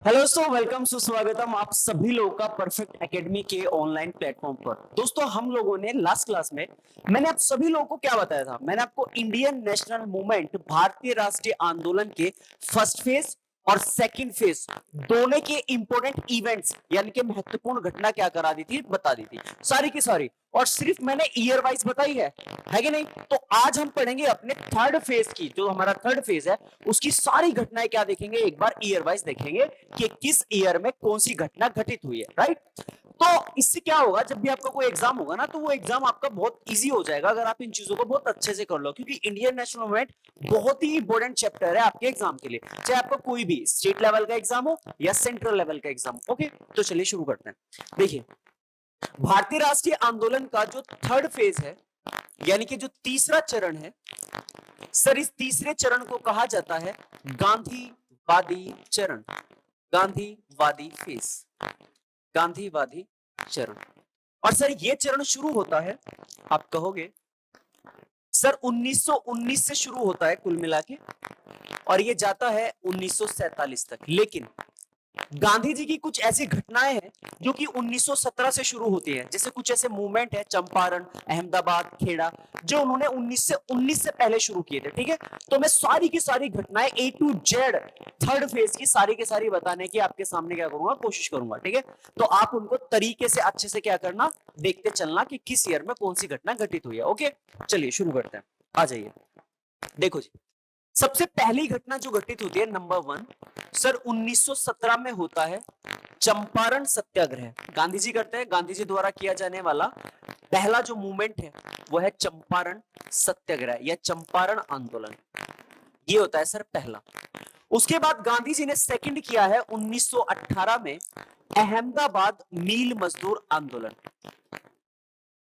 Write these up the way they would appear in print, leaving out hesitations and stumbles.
Hello welcome सुस्वागतम आप सभी लोगों का परफेक्ट एकेडमी के ऑनलाइन प्लेटफॉर्म पर। दोस्तों हम लोगों ने लास्ट क्लास में मैंने आप सभी लोगों को क्या बताया था। मैंने आपको इंडियन नेशनल मूवमेंट भारतीय राष्ट्रीय आंदोलन के फर्स्ट फेज और सेकंड फेज दोनों के इंपॉर्टेंट इवेंट्स यानी कि महत्वपूर्ण घटना क्या करा दी थी, बता दी थी सारी की सारी। और सिर्फ मैंने ईयर वाइज बताई है कि नहीं। तो आज हम पढ़ेंगे अपने थर्ड फेज की, जो हमारा थर्ड फेज है उसकी सारी घटनाएं क्या देखेंगे, एक बार ईयर वाइज देखेंगे कि किस ईयर में कौन सी घटना घटित हुई है। राइट। तो इससे क्या होगा, जब भी आपका कोई एग्जाम होगा ना तो वो एग्जाम आपका बहुत इजी हो जाएगा अगर आप इन चीजों को बहुत अच्छे से कर लो, क्योंकि इंडियन नेशनल मूवमेंट बहुत ही इंपॉर्टेंट चैप्टर है आपके एग्जाम के लिए, चाहे आपका कोई भी स्टेट लेवल का एग्जाम हो या सेंट्रल लेवल का एग्जाम हो। ओके, तो चलिए शुरू करते हैं। देखिए, भारतीय राष्ट्रीय आंदोलन का जो थर्ड फेज है यानी कि जो तीसरा चरण है सर, इस तीसरे चरण को कहा जाता है गांधीवादी चरण, गांधीवादी फेज, गांधीवादी चरण। और सर ये चरण शुरू होता है, आप कहोगे सर 1919 से शुरू होता है कुल मिला के, और ये जाता है 1947 तक। लेकिन गांधी जी की कुछ ऐसी घटनाएं हैं जो कि 1917 से शुरू होती है, जैसे कुछ ऐसे मूवमेंट है चंपारण, अहमदाबाद, खेड़ा, जो उन्होंने 1919 से पहले शुरू किए थे। ठीक है, तो मैं सारी की सारी घटनाएं ए टू जेड थर्ड फेज की सारी के सारी बताने की आपके सामने क्या करूंगा, कोशिश करूंगा। ठीक है, तो आप उनको तरीके से अच्छे से क्या करना, देखते चलना कि किस ईयर में कौन सी घटना घटित हुई है। ओके, चलिए शुरू करते हैं। आ जाइए, देखो जी, सबसे पहली घटना जो घटित होती है नंबर वन, सर 1917 में होता है चंपारण सत्याग्रह। गांधी जी करते हैं, गांधी जी द्वारा किया जाने वाला पहला जो मूवमेंट है वो है चंपारण सत्याग्रह या चंपारण आंदोलन। ये होता है सर पहला। उसके बाद गांधी जी ने सेकंड किया है 1918 में अहमदाबाद मील मजदूर आंदोलन,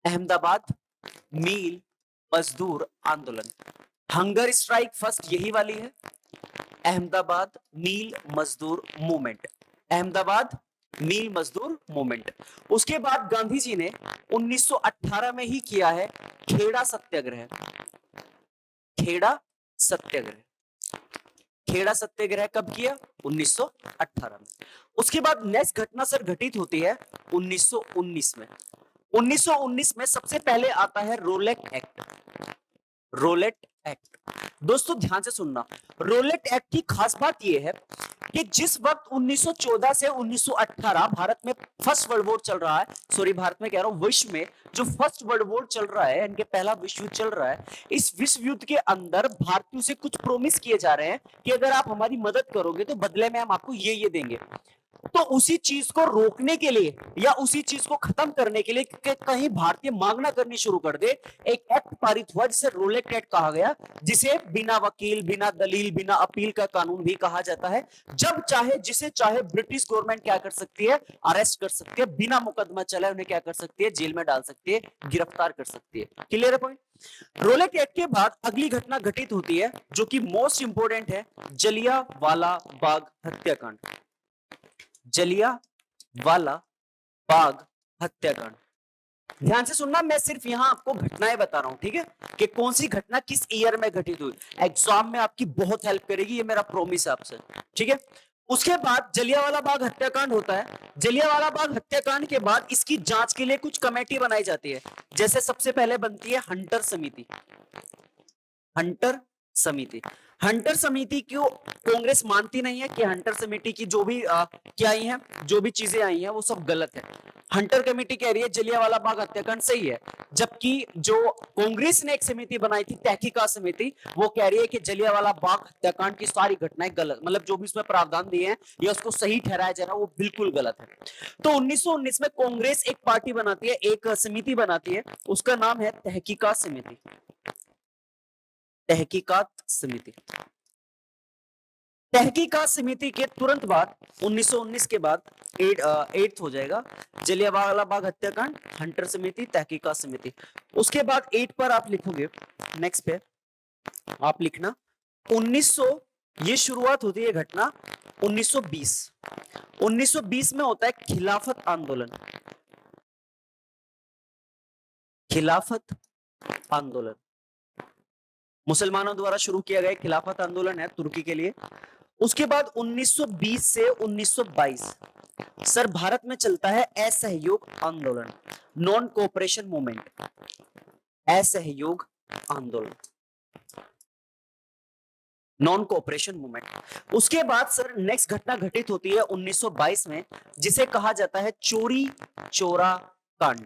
अहमदाबाद मील मजदूर आंदोलन। हंगर स्ट्राइक फर्स्ट यही वाली है, अहमदाबाद मील मजदूर मूवमेंट, अहमदाबाद मील मजदूर मूवमेंट। उसके बाद गांधी जी ने 1918 में ही किया है खेड़ा सत्याग्रह, खेड़ा सत्याग्रह, खेड़ा सत्याग्रह कब किया, 1918 में। उसके बाद नेक्स्ट घटना सर घटित होती है 1919 में। 1919 में सबसे पहले आता है रोलेट एक्ट, रोलेट एक्ट। दोस्तों ध्यान से सुनना, रोलेट एक्ट की खास बात यह है कि जिस वक्त 1914 से 1918 भारत में फर्स्ट वर्ल्ड वॉर चल रहा है, सॉरी भारत में कह रहा हूं, विश्व में जो फर्स्ट वर्ल्ड वॉर चल रहा है, इनके पहला विश्व युद्ध चल रहा है, इस विश्व युद्ध के अंदर भारतीयों से कुछ प्रोमिस किए जा रहे हैं कि अगर आप हमारी मदद करोगे तो बदले में हम आपको ये देंगे। तो उसी चीज को रोकने के लिए या उसी चीज को खत्म करने के लिए कि कहीं भारतीय मांगना करनी शुरू कर दे, एक एक्ट पारित हुआ जिसे रोलेट एक्ट कहा गया, जिसे बिना वकील, बिना दलील, बिना अपील का कानून भी कहा जाता है। जब चाहे जिसे चाहे ब्रिटिश गवर्नमेंट क्या कर सकती है, अरेस्ट कर सकती है, बिना मुकदमा चलाए उन्हें क्या कर सकती है, जेल में डाल सकती है, गिरफ्तार कर सकती है। क्लियर है पॉइंट। रोलेट एक्ट के बाद अगली घटना घटित होती है जो कि मोस्ट इंपोर्टेंट है, जलियांवाला बाग हत्याकांड, जलियांवाला बाग हत्याकांड। ध्यान से सुनना, मैं सिर्फ यहां आपको घटनाएं बता रहा हूं, ठीक है, कि कौन सी घटना किस ईयर में घटित हुई। एग्जाम में आपकी बहुत हेल्प करेगी, ये मेरा प्रॉमिस है आपसे। ठीक है, उसके बाद जलियांवाला बाग हत्याकांड होता है। जलियांवाला बाग हत्याकांड के बाद इसकी जांच के लिए कुछ कमेटी बनाई जाती है, जैसे सबसे पहले बनती है हंटर समिति, हंटर समिति। हंटर समिति को कांग्रेस मानती नहीं है कि हंटर समिति की जो भी क्या आई है, जो भी चीजें आई हैं वो सब गलत है। हंटर कमेटी कह रही है जलियांवाला बाग हत्याकांड सही है, जबकि जो कांग्रेस ने एक समिति बनाई थी तहकीकात समिति, वो कह रही है कि जलियांवाला बाग हत्याकांड की सारी घटनाएं गलत, मतलब जो भी उसमें प्रावधान दिए हैं या उसको सही ठहराया जा रहा है वो बिल्कुल गलत है। तो 1919 में कांग्रेस एक पार्टी बनाती है, एक समिति बनाती है, उसका नाम है तहकीकात समिति, तहकीकात समिति। तहकीकात समिति के तुरंत बाद 1919 के बाद एट्थ हो जाएगा जलियांवाला बाग हत्याकांड, हंटर समिति, तहकीकात समिति। उसके बाद 8 पर आप लिखोगे, नेक्स्ट पे आप लिखना 1900, ये शुरुआत होती है घटना 1920। 1920 में होता है खिलाफत आंदोलन, खिलाफत आंदोलन मुसलमानों द्वारा शुरू किया गया खिलाफत आंदोलन है तुर्की के लिए। उसके बाद 1920 से 1922 सर भारत में चलता है असहयोग आंदोलन, नॉन कोऑपरेशन मूवमेंट, असहयोग आंदोलन, नॉन कोऑपरेशन मूवमेंट। उसके बाद सर नेक्स्ट घटना घटित होती है 1922 में, जिसे कहा जाता है चोरी चोरा कांड,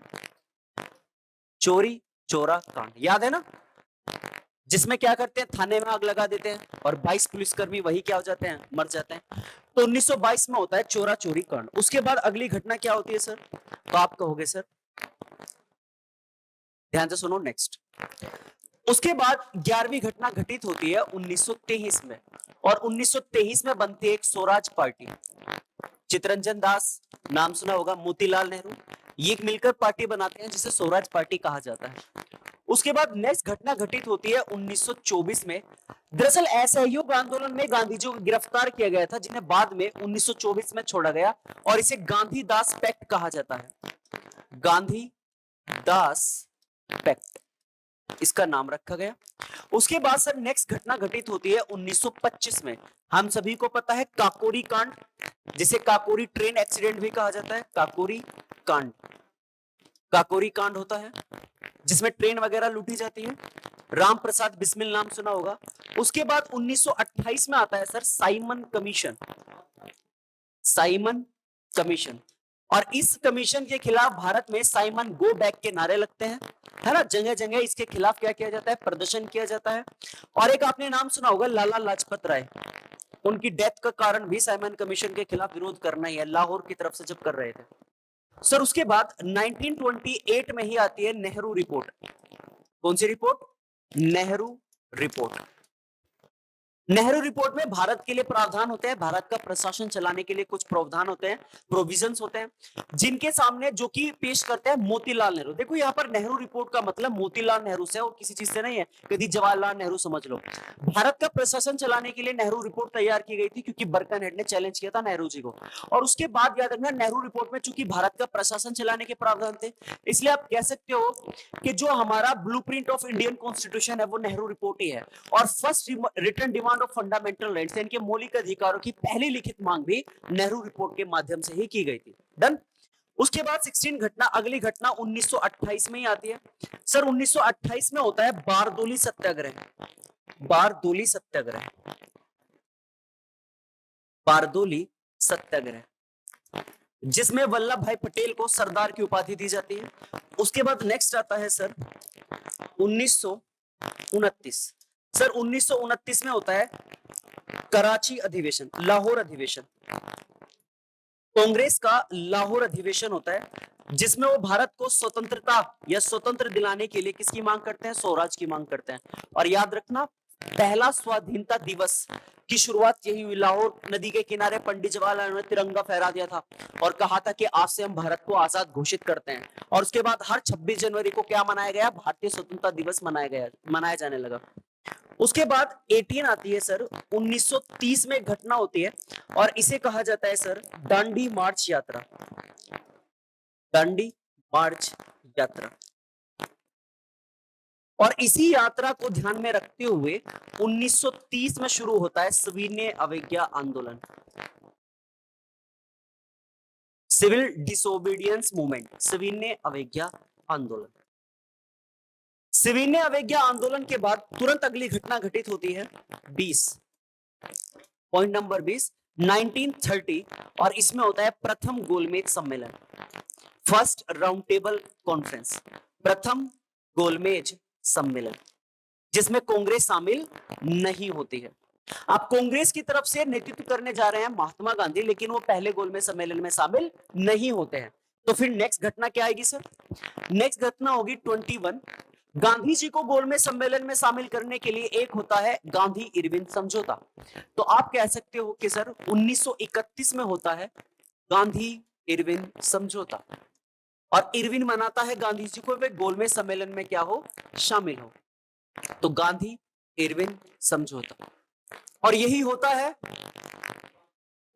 चोरी चोरा कांड, याद है ना, जिसमें क्या करते हैं, थाने में आग लगा देते हैं और 22 पुलिसकर्मी वही क्या हो जाते हैं, मर जाते हैं। तो 1922 में होता है चोरा चोरी कांड। उसके बाद अगली घटना क्या होती है सर, तो आप कहोगे सर, ध्यान से सुनो नेक्स्ट। उसके बाद 11वीं घटना घटित होती है 1923 में, और 1923 में बनती है एक स्वराज पार्टी, चितरंजन दास नाम सुना होगा, मोतीलाल नेहरू, ये एक मिलकर पार्टी बनाते हैं जिसे स्वराज पार्टी कहा जाता है। उसके बाद नेक्स्ट घटना घटित होती है 1924 में। दरअसल असहयोग आंदोलन में गांधी जी को गिरफ्तार किया गया था, जिन्हें बाद में 1924 में छोड़ा गया, और इसे गांधी दास पैक्ट कहा जाता है, गांधी दास पैक्ट इसका नाम रखा गया। उसके बाद सर नेक्स्ट घटना घटित होती है 1925 में। हम सभी को पता है काकोरी कांड, जिसे काकोरी ट्रेन एक्सीडेंट भी कहा जाता है, काकोरी कांड, काकोरी कांड होता है जिसमें ट्रेन वगैरह लूटी जाती है, राम प्रसाद बिस्मिल नाम सुना होगा। उसके बाद 1928 में आता है sir Simon commission, Simon commission, और इस कमीशन के खिलाफ भारत में साइमन गो बैक के नारे लगते हैं, है ना, जगह जगह इसके खिलाफ क्या किया जाता है, प्रदर्शन किया जाता है। और एक आपने नाम सुना होगा लाला लाजपत राय, उनकी डेथ का कारण भी साइमन कमीशन के खिलाफ विरोध करना ही है, लाहौर की तरफ से जब कर रहे थे। सर उसके बाद 1928 में ही आती है नेहरू रिपोर्ट। कौन सी report, Nehru report. Nehru report में भारत के लिए प्रावधान होते हैं, भारत का प्रशासन चलाने के लिए कुछ प्रावधान होते हैं, प्रोविजंस होते हैं, जिनके सामने जो कि पेश करते हैं मोतीलाल नेहरू। देखो यहाँ पर नेहरू रिपोर्ट का मतलब मोतीलाल नेहरू से और किसी चीज से नहीं है, कभी जवाहरलाल नेहरू समझ लो। भारत का प्रशासन चलाने के लिए नेहरू रिपोर्ट तैयार की गई थी, क्योंकि बर्कनहेड ने चैलेंज किया था नेहरू जी को। और उसके बाद याद रखना, नेहरू रिपोर्ट में चूंकि भारत का प्रशासन चलाने के प्रावधान थे, इसलिए आप कह सकते हो कि जो हमारा ब्लूप्रिंट ऑफ इंडियन कॉन्स्टिट्यूशन है वो नेहरू रिपोर्ट ही है। और first return demand of fundamental rights, इनके मौलिक अधिकारों की पहली लिखित मांग भी नेहरू रिपोर्ट के माध्यम से ही की गई थी। डन। उसके बाद 16 घटना, अगली घटना 1928 में ही आती है। सर 1928 में होता है बारदोली सत्याग्रह, बारदोली सत्याग्रह, बारदोली सत्याग्रह, जिसमें वल्लभ भाई पटेल को सरदार की उपाधि दी जाती है। उसके बाद नेक्स्ट आता है सर 1929। सर 1929 में होता है कराची अधिवेशन, लाहौर अधिवेशन, कांग्रेस का लाहौर अधिवेशन होता है, जिसमें वो भारत को स्वतंत्रता या स्वतंत्र दिलाने के लिए किसकी मांग करते हैं, स्वराज की मांग करते हैं। और याद रखना, पहला स्वाधीनता दिवस की शुरुआत यही हुई, लाहौर नदी के किनारे पंडित जवाहरलाल नेहरू ने तिरंगा फहरा दिया था और कहा था कि आज से हम भारत को आजाद घोषित करते हैं। और उसके बाद हर 26 जनवरी को क्या मनाया गया, भारतीय स्वतंत्रता दिवस मनाया जाने लगा। उसके बाद 18 आती है सर, 1930 में घटना होती है और इसे कहा जाता है सर दांडी मार्च यात्रा, दांडी मार्च यात्रा। और इसी यात्रा को ध्यान में रखते हुए 1930 में शुरू होता है सविनय अवज्ञा आंदोलन, सिविल डिसोबीडियंस मूवमेंट, सविनय अवज्ञा आंदोलन। सविनय अवज्ञा आंदोलन के बाद तुरंत अगली घटना घटित होती है 20, पॉइंट नंबर 20, 1930, और इसमें होता है प्रथम गोलमेज सम्मेलन, फर्स्ट राउंड टेबल कॉन्फ्रेंस, प्रथम गोलमेज सम्मेलन, जिसमें कांग्रेस शामिल नहीं होती है। आप कांग्रेस की तरफ से नेतृत्व करने जा रहे हैं महात्मा गांधी, लेकिन वो पहले गोलमेज सम्मेलन में शामिल नहीं होते हैं। तो फिर नेक्स्ट घटना क्या आएगी सर, नेक्स्ट घटना होगी 21। गांधी जी को गोलमेज सम्मेलन में शामिल करने के लिए एक होता है गांधी इरविन समझौता। तो आप कह सकते हो कि सर 1931 में होता है गांधी इरविन समझौता, और इरविन मनाता है गांधी जी को वे गोलमेज सम्मेलन में क्या हो, शामिल हो। तो गांधी इरविन समझौता, और यही होता है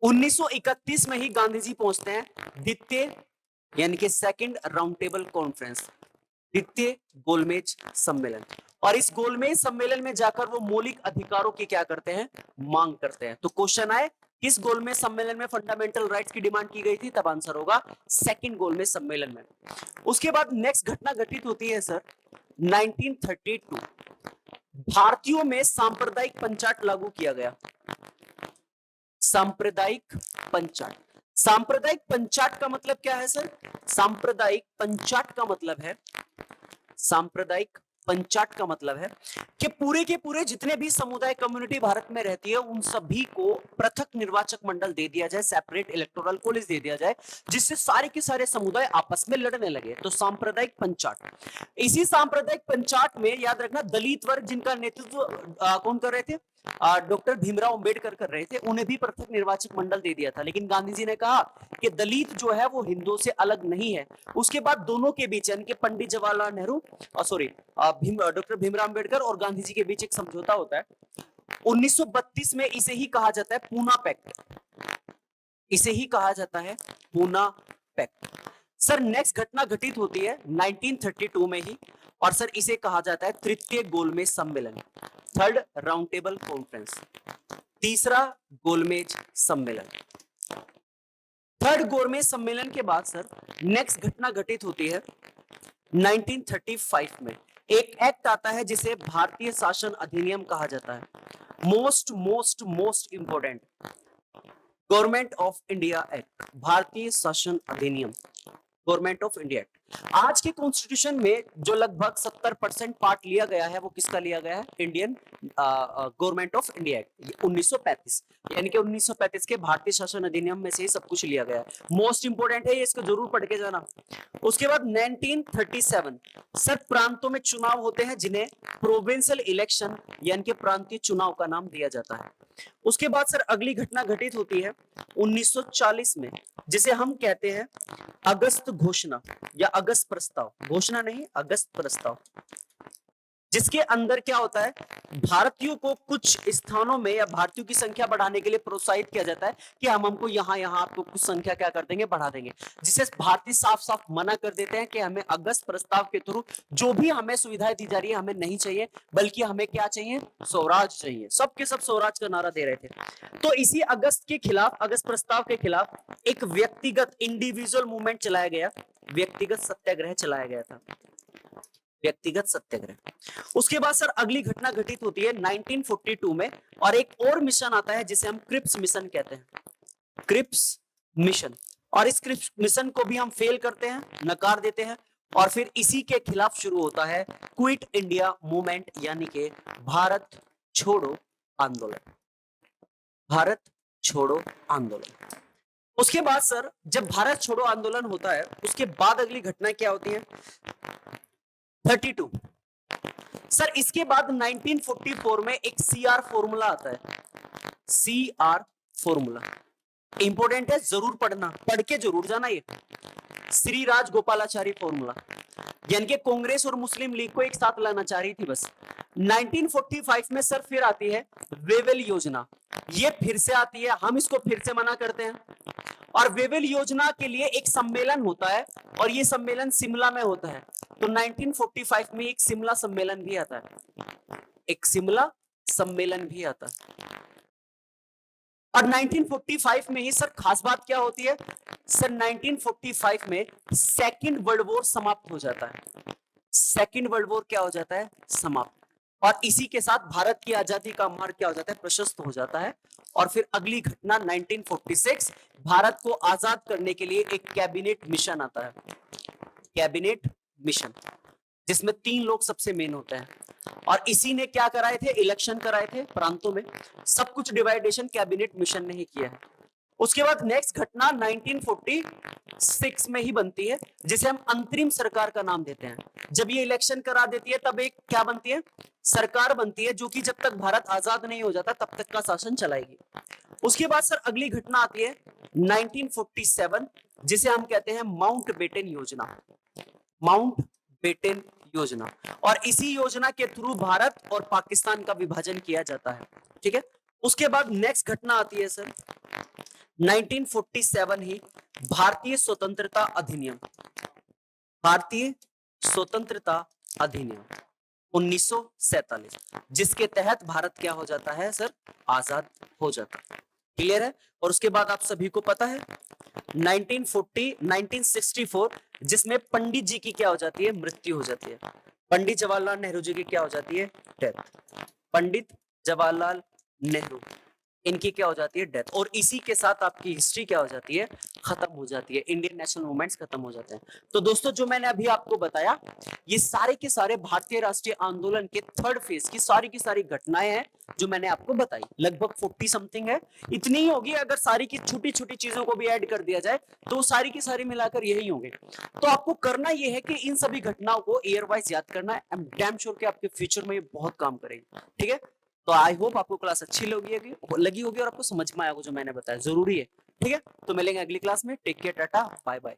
1931 में ही गांधी जी पहुंचते हैं द्वितीय यानी कि सेकंड राउंड टेबल कॉन्फ्रेंस, द्वितीय गोलमेज सम्मेलन। और इस गोलमेज सम्मेलन में जाकर वो मौलिक अधिकारों की क्या करते हैं, मांग करते हैं। तो क्वेश्चन आए किस गोलमेज सम्मेलन में फंडामेंटल राइट्स की डिमांड की गई थी, तब आंसर होगा सेकंड गोलमेज सम्मेलन में। उसके बाद नेक्स्ट घटना घटित होती है सर 1932, भारतीयों में सांप्रदायिक पंचायत लागू किया गया। सांप्रदायिक पंचायत, सांप्रदायिक पंचायत का मतलब क्या है सर, सांप्रदायिक पंचायत का मतलब है, सांप्रदायिक पंचायत का मतलब है कि पूरे के पूरे जितने भी समुदाय कम्युनिटी भारत में रहती है उन सभी को पृथक निर्वाचक मंडल दे दिया जाए, सेपरेट इलेक्टोरल कॉलेज दे दिया जाए, जिससे सारे के सारे समुदाय आपस में लड़ने लगे। तो सांप्रदायिक पंचायत, इसी सांप्रदायिक पंचायत में याद रखना दलित वर्ग जिनका नेतृत्व कौन कर रहे थे, डॉक्टर भीमराव अंबेडकर कर रहे थे, उन्हें भी पृथक निर्वाचक मंडल दे दिया था। लेकिन गांधी जी ने कहा कि दलित जो है वो हिंदुओं से अलग नहीं है। उसके बाद दोनों के बीच यानी कि पंडित जवाहरलाल नेहरू सॉरी डॉक्टर भीमराव अंबेडकर और गांधी जी के बीच एक समझौता होता है 1932 में, इसे ही कहा जाता है पूना पैक्ट, इसे ही कहा जाता है पूना पैक्ट। सर नेक्स्ट घटना घटित होती है 1932 में ही, और सर इसे कहा जाता है तृतीय गोलमेज सम्मेलन, थर्ड राउंड टेबल कॉन्फ्रेंस, तीसरा गोलमेज सम्मेलन। थर्ड गोलमेज सम्मेलन के बाद सर नेक्स्ट घटना घटित होती है 1935 में, एक एक्ट आता है जिसे भारतीय शासन अधिनियम कहा जाता है। Most most most important, government of India act, भारतीय शासन अधिनियम, गवर्नमेंट ऑफ इंडिया एक्ट। आज के कॉन्स्टिट्यूशन में जो लगभग 70% पार्ट लिया गया है वो किसका लिया गया है, Indian government of India act 1935, यानी कि 1935 के भारतीय शासन अधिनियम में से ही सब कुछ लिया गया है। मोस्ट इंपोर्टेंट है ये, इसको जरूर पढ़ के जाना। उसके बाद 1937 सर प्रांतों में चुनाव होते हैं जिन्हें प्रोविंशियल इलेक्शन यानी कि प्रांतीय चुनाव का नाम दिया जाता है। उसके बाद सर अगली घटना घटित होती है 1940 में, जिसे हम कहते हैं अगस्त घोषणा या अगस्त प्रस्ताव, घोषणा नहीं अगस्त प्रस्ताव, जिसके अंदर क्या होता है, भारतीयों को कुछ स्थानों में या भारतीयों की संख्या बढ़ाने के लिए प्रोत्साहित किया जाता है कि हम हमको यहाँ यहाँ आपको कुछ संख्या क्या कर देंगे, बढ़ा देंगे, जिसे भारतीय साफ साफ मना कर देते हैं कि हमें अगस्त प्रस्ताव के थ्रू जो भी हमें सुविधाएं दी जा रही है हमें नहीं चाहिए, बल्कि हमें क्या चाहिए, स्वराज चाहिए। सबके सब स्वराज का नारा दे रहे थे। तो इसी अगस्त के खिलाफ, अगस्त प्रस्ताव के खिलाफ एक व्यक्तिगत इंडिविजुअल मूवमेंट चलाया गया, व्यक्तिगत सत्याग्रह चलाया गया था, व्यक्तिगत सत्याग्रह। उसके बाद सर अगली घटना घटित होती है 1942 में, और एक और मिशन आता है जिसे हम क्रिप्स मिशन कहते हैं, क्रिप्स मिशन। और इस क्रिप्स मिशन को भी हम फेल करते हैं, नकार देते हैं, और फिर इसी के खिलाफ शुरू होता है क्विट इंडिया मूवमेंट यानी कि भारत छोड़ो आंदोलन, भारत छोड़ो आंदोलन। उसके बाद सर जब भारत छोड़ो आंदोलन होता है उसके बाद अगली घटना क्या होती है 32 सर, इसके बाद 1944 में एक सीआर फॉर्मूला आता है, सीआर फॉर्मूला इंपोर्टेंट है, जरूर पढ़ना, पढ़ के जरूर जाना। ये श्री राजगोपालाचारी फॉर्मूला, यानी कि कांग्रेस और मुस्लिम लीग को एक साथ लाना चाह रही थी बस। 1945 में सर फिर आती है वेवेल योजना, ये फिर से आती है, हम इसको फिर से मना करते हैं। और वेवेल योजना के लिए एक सम्मेलन होता है, और ये सम्मेलन शिमला में होता है। तो 1945 में एक शिमला सम्मेलन भी आता है, एक शिमला सम्मेलन भी आता है। और 1945 में ही सर खास बात क्या होती है सर, 1945 में सेकेंड वर्ल्ड वॉर समाप्त हो जाता है, सेकेंड वर्ल्ड वॉर क्या हो जाता है, समाप्त। और इसी के साथ भारत की आजादी का मार्ग क्या हो जाता है, प्रशस्त हो जाता है। और फिर अगली घटना 1946, भारत को आजाद करने के लिए एक कैबिनेट मिशन आता है, कैबिनेट मिशन, जिसमें 3 लोग सबसे मेन होते हैं। और इसी ने क्या कराए थे, इलेक्शन कराए थे प्रांतों में, सब कुछ डिवाइडेशन कैबिनेट मिशन ने ही किया है। उसके बाद नेक्स्ट घटना 1946 में ही बनती है, जिसे हम अंतरिम सरकार का नाम देते हैं। जब ये इलेक्शन करा देती है तब एक क्या बनती है, सरकार बनती है, जो कि जब तक भारत आजाद नहीं हो जाता तब तक का शासन चलाएगी। उसके बाद सर अगली घटना आती है 1947, जिसे हम कहते हैं माउंट बेटन योजना, माउंट बेटन योजना। और इसी योजना के थ्रू भारत और पाकिस्तान का विभाजन किया जाता है, ठीक है। उसके बाद नेक्स्ट घटना आती है सर 1947 ही भारतीय स्वतंत्रता अधिनियम, भारतीय स्वतंत्रता अधिनियम, 1947, जिसके तहत भारत क्या हो जाता है सर, आजाद हो जाता है। क्लियर है। और उसके बाद आप सभी को पता है 1964, जिसमें पंडित जी की क्या हो जाती है, मृत्यु हो जाती है। पंडित जवाहरलाल नेहरू जी की क्या हो जाती है, डेथ। पंडित जवाहरलाल नेहरू, इनकी क्या हो जाती है, डेथ। और इसी के साथ आपकी हिस्ट्री क्या हो जाती है, खत्म हो जाती है, इंडियन नेशनल मूवमेंट्स खत्म हो जाते हैं। तो दोस्तों जो मैंने अभी आपको बताया, ये सारे के सारे भारतीय राष्ट्रीय आंदोलन के थर्ड फेज की सारी घटनाएं हैं जो मैंने आपको बताई। लगभग 40 समथिंग है, इतनी ही होगी। अगर सारी की छोटी छोटी चीजों को भी ऐड कर दिया जाए तो सारी की सारी मिलाकर यही होंगे। तो आपको करना यह है कि इन सभी घटनाओं को ईयर वाइज याद करना है। आई एम डैम श्योर कि आपके फ्यूचर में ये बहुत काम करेगी। ठीक है। तो आई होप आपको क्लास अच्छी लगी होगी और आपको समझ में आया होगा जो मैंने बताया, जरूरी है। ठीक है। तो मिलेंगे अगली क्लास में। Take care, tata, bye bye.